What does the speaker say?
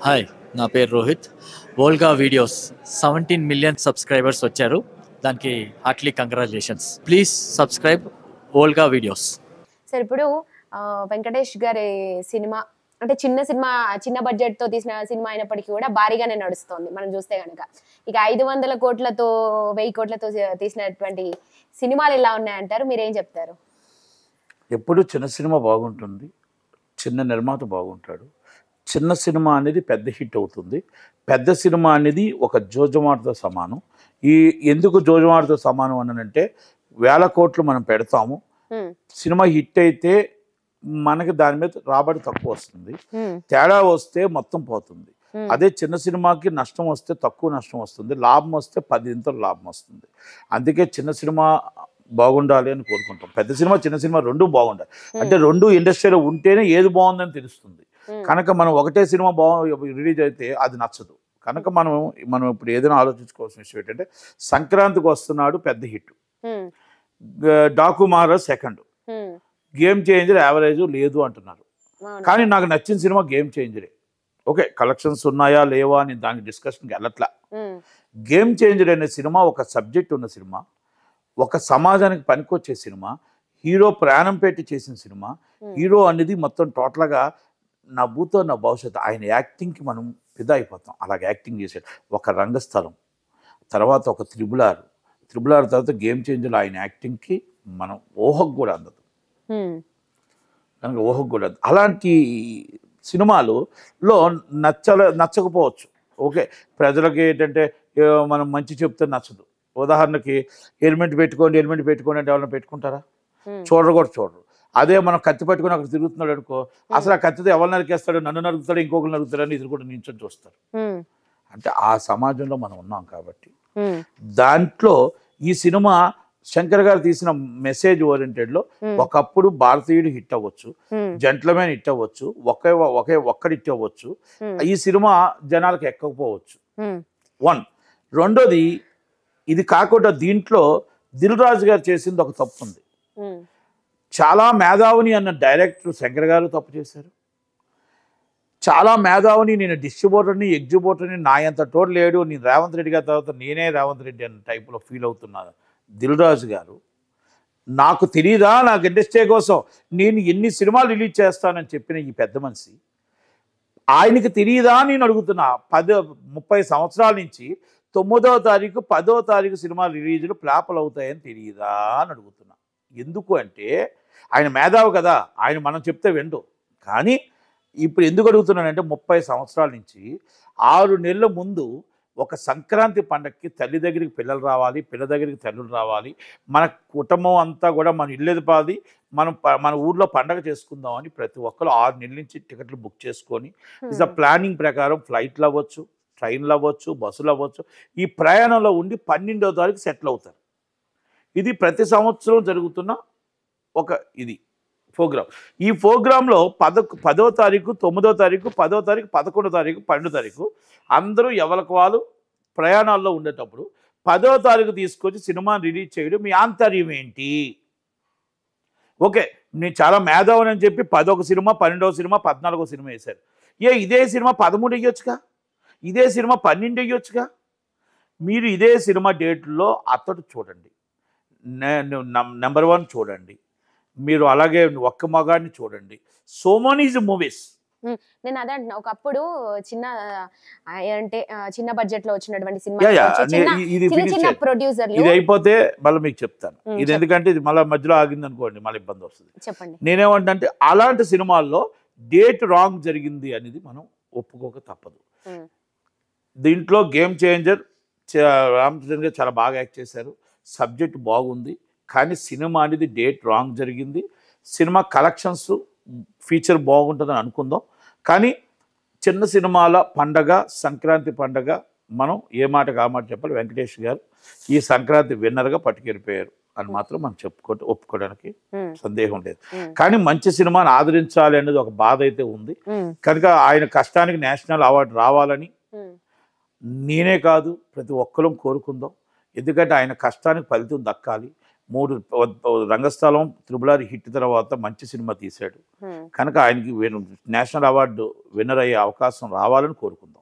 Hi, నా పేరు Rohit. Volga videos 17 million subscribers వచ్చారు. దానికి Hartley congratulations. Please subscribe Volga videos. Sir ఇప్పుడు వెంకటేష్ గారి సినిమా అంటే చిన్న బడ్జెట్ తో తీసిన సినిమా అయినప్పటికీ కూడా భారీగానే నడుస్తోంది మనం చూస్తే కనుక. ఇక 500 కోట్లతో 1000 కోట్లతో తీసినటువంటి సినిమాలు ఎలా ఉన్నాయంటారు, మీరేం చెప్తారు? ఎప్పుడు చిన్న సినిమా బాగుంటుంది, చిన్న నిర్మాత బాగుంటాడు. చిన్న సినిమా అనేది పెద్ద హిట్ అవుతుంది. పెద్ద సినిమా అనేది ఒక జోజమాటతో సమానం. ఎందుకు జోజమాటతో సమానం అనంటే 1000 కోట్లు మనం పెడతాము, సినిమా హిట్ అయితే మనకి దాని మీద రాబడి తక్కువ వస్తుంది, తేడా వస్తే మొత్తం పోతుంది. అదే చిన్న సినిమాకి నష్టం వస్తే తక్కువ నష్టం వస్తుంది, లాభం వస్తే 10 ఇంతలు లాభం వస్తుంది. అందుకే చిన్న సినిమా బాగుండాలి అని కోరుకుంటాం. పెద్ద సినిమా చిన్న సినిమా రెండు బాగుండాలి. అంటే రెండు ఇండస్ట్రీలో ఉంటేనే ఏది బాగుందని తెలుస్తుంది. కనుక మనం ఒకటే సినిమా రిలీజ్ అయితే అది నచ్చదు. కనుక మనం ఇప్పుడు ఏదైనా ఆలోచించుకోవాల్సిన విషయం ఏంటంటే, సంక్రాంతికి వస్తున్నాడు పెద్ద హిట్, డాకుమార సెకండ్, గేమ్ చేంజర్ యావరేజ్ లేదు అంటున్నారు. కానీ నాకు నచ్చిన సినిమా గేమ్ చేంజరే. ఓకే, కలెక్షన్స్ ఉన్నాయా లేవా అని దానికి డిస్కషన్కి వెళ్ళట్లా. గేమ్ చేంజర్ అనే సినిమా ఒక సబ్జెక్ట్ ఉన్న సినిమా, ఒక సమాజానికి పనికొచ్చే సినిమా, హీరో ప్రాణం పెట్టి చేసిన సినిమా. హీరో అనేది మొత్తం టోటల్గా నా భూతో నా భవిష్యత్తు, ఆయన యాక్టింగ్కి మనం ఫిదా అయిపోతాం. అలాగే యాక్టింగ్ చేసాడు. ఒక రంగస్థలం తర్వాత ఒక త్రిబుల్ ఆర్ తర్వాత గేమ్ చేంజర్, ఆయన యాక్టింగ్కి మనం ఊహకు కూడా అందదు. కనుక ఊహకు కూడా అలాంటి సినిమాలో నచ్చకపోవచ్చు. ఓకే, ప్రజలకి ఏంటంటే మనం మంచి చెప్తే నచ్చదు. ఉదాహరణకి హెల్మెట్ పెట్టుకోండి అంటే ఎవరైనా పెట్టుకుంటారా? చూడరు. అదే మనం కత్తి పట్టుకొని అక్కడ తిరుగుతున్నాడు అనుకో, అసలు ఆ కత్తితో ఎవరు నరికేస్తాడు, నన్ను నరుకుతాడు, ఇంకొకరు నరుకుతాడని ఇది కూడా నించొని చూస్తారు. అంటే ఆ సమాజంలో మనం ఉన్నాం కాబట్టి దాంట్లో ఈ సినిమా శంకర్ గారు తీసిన మెసేజ్ ఓరియంటెడ్లో ఒకప్పుడు భారతీయుడు హిట్ అవ్వచ్చు, జెంట్లమెన్ హిట్ అవ్వచ్చు, ఒక్కడి హిట్ అవ్వచ్చు. ఈ సినిమా జనాలకు ఎక్కకపోవచ్చు. వన్. రెండోది, ఇది కాకుండా దీంట్లో దిల్ రాజు గారు చేసింది ఒక తప్పు ఉంది. చాలా మేధావిని అన్న డైరెక్టర్ శంకర్ గారు తప్పు చేశారు. చాలా మేధావిని, నేను డిస్ట్రిబ్యూటర్ని ఎగ్జిబ్యూటర్ని, నా ఎంత టోర్ లేడు, నేను రేవంత్ రెడ్డి గారి తర్వాత నేనే రేవంత్ రెడ్డి అన్న టైప్లో ఫీల్ అవుతున్నాను దిల్ రాజు గారు. నాకు తెలియదా, నాకు ఇండస్ట్రీ కోసం నేను ఎన్ని సినిమాలు రిలీజ్ చేస్తానని చెప్పిన ఈ పెద్ద మనిషి, ఆయనకి తెలియదా నేను అడుగుతున్నా. 30 సంవత్సరాల నుంచి 9వ తారీఖు 10వ తారీఖు సినిమా రిలీజులు ఫ్లాపులు అవుతాయని తెలియదా అని అడుగుతున్నా. ఎందుకు అంటే ఆయన మేధావి కదా, ఆయన మనం చెప్తే వెండు. కానీ ఇప్పుడు ఎందుకు అడుగుతున్నానంటే, 30 సంవత్సరాల నుంచి 6 నెలల ముందు ఒక సంక్రాంతి పండగకి తల్లి దగ్గరికి పిల్లలు రావాలి, పిల్ల దగ్గరికి తల్లులు రావాలి, మన కుటుంబం అంతా కూడా మన ఇల్లు పాది మన ఊర్లో పండగ చేసుకుందామని ప్రతి ఒక్కరు 6 నెలల నుంచి టికెట్లు బుక్ చేసుకొని ప్లానింగ్ ప్రకారం ఫ్లైట్లు అవ్వచ్చు, ట్రైన్లు అవ్వచ్చు, బస్సులు అవ్వచ్చు, ఈ ప్రయాణంలో ఉండి 12వ తారీఖు సెటిల్ అవుతారు. ఇది ప్రతి సంవత్సరం జరుగుతున్న ఒక ప్రోగ్రామ్. ఈ ప్రోగ్రాంలో 10వ తారీఖు, 9వ తారీఖు, 10వ తారీఖు, 11వ తారీఖు, 12వ తారీఖు అందరూ ఎవరికి వాళ్ళు ప్రయాణాల్లో ఉండేటప్పుడు 10వ తారీఖు తీసుకొచ్చి సినిమాని రిలీజ్ చేయడం మీ ఆంతర్యం ఏంటి? ఓకే, నేను చాలా మేధావిని అని చెప్పి 10వ సినిమా, 12వ సినిమా, 14వ సినిమా వేశారు. ఇదే సినిమా 13 వేయొచ్చుగా, ఇదే సినిమా 12 వేయొచ్చుగా. మీరు ఇదే సినిమా డేట్లో అతడు చూడండి, నెంబర్ 1 చూడండి, మీరు అలాగే ఒక్క మగాడిని చూడండి. So many movies. నేను అదే అంటున్నా, ఒకప్పుడు చిన్న బడ్జెట్ లో వచ్చినటువంటి సినిమా చిన్న ప్రొడ్యూసర్లు, ఇది అయిపోతే మళ్ళీ మీకు చెప్తాను. ఇది ఎందుకంటే ఇది మళ్ళీ మధ్యలో ఆగింది అనుకోండి, మళ్ళీ ఇబ్బంది వస్తుంది. చెప్పండి. నేనేమంటే అలాంటి సినిమాల్లో డేట్ రాంగ్ జరిగింది అనేది మనం ఒప్పుకోక తప్పదు. దీంట్లో గేమ్ చేంజర్ రామచంద్ర గారు చాలా బాగా యాక్ట్ చేశారు, సబ్జెక్ట్ బాగుంది. కానీ సినిమా అనేది డేట్ రాంగ్ జరిగింది. సినిమా కలెక్షన్స్ ఫీచర్ బాగుంటుందని అనుకుందాం. కానీ చిన్న సినిమాల పండగ, సంక్రాంతి పండగ, మనం ఏ మాటకు ఆ మాట చెప్పాలి. వెంకటేష్ గారు ఈ సంక్రాంతి విన్నర్గా పట్టుకెళ్ళిపోయారు అని మాత్రం మనం ఒప్పుకోవడానికి సందేహం లేదు. కానీ మంచి సినిమాని ఆదరించాలి అనేది ఒక బాధ అయితే ఉంది. కనుక ఆయన కష్టానికి నేషనల్ అవార్డు రావాలని నేనే కాదు ప్రతి ఒక్కరూ కోరుకుందాం. ఎందుకంటే ఆయన కష్టానికి ఫలితం దక్కాలి. రంగస్థలం త్రిబుల్ ఆర్ హిట్ తర్వాత మంచి సినిమా తీశాడు కనుక ఆయనకి నేషనల్ అవార్డు విన్నర్ అయ్యే అవకాశం రావాలని కోరుకుందాం.